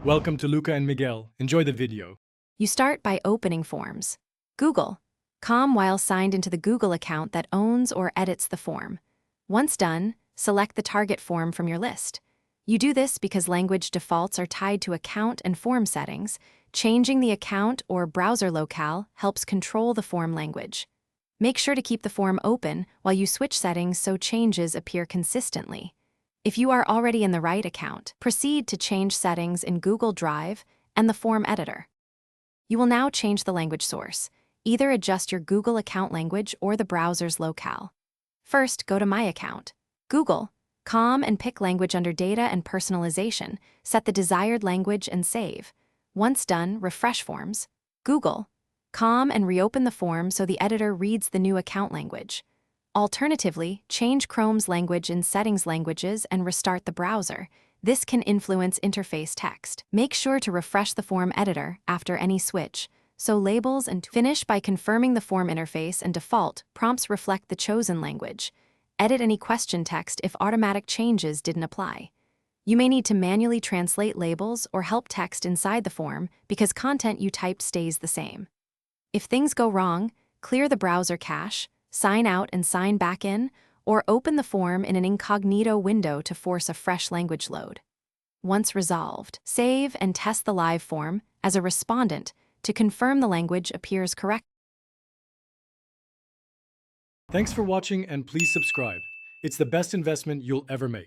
Welcome to Luca and Miguel. Enjoy the video. You start by opening Forms. Google.com while signed into the Google account that owns or edits the form. Once done, select the target form from your list. You do this because language defaults are tied to account and form settings. Changing the account or browser locale helps control the form language. Make sure to keep the form open while you switch settings so changes appear consistently. If you are already in the right account, proceed to change settings in Google Drive and the form editor. You will now change the language source. Either adjust your Google account language or the browser's locale. First, go to My Account, Google.com, and pick Language under Data and Personalization. Set the desired language and save. Once done, refresh Forms, Google.com, and reopen the form so the editor reads the new account language. Alternatively, change Chrome's language in Settings Languages and restart the browser. This can influence interface text. Make sure to refresh the form editor after any switch, so labels and finish by confirming the form interface and default prompts reflect the chosen language. Edit any question text if automatic changes didn't apply. You may need to manually translate labels or help text inside the form because content you typed stays the same. If things go wrong, clear the browser cache, sign out and sign back in, or open the form in an incognito window to force a fresh language load. Once resolved, save and test the live form as a respondent to confirm the language appears correct. Thanks for watching and please subscribe. It's the best investment you'll ever make.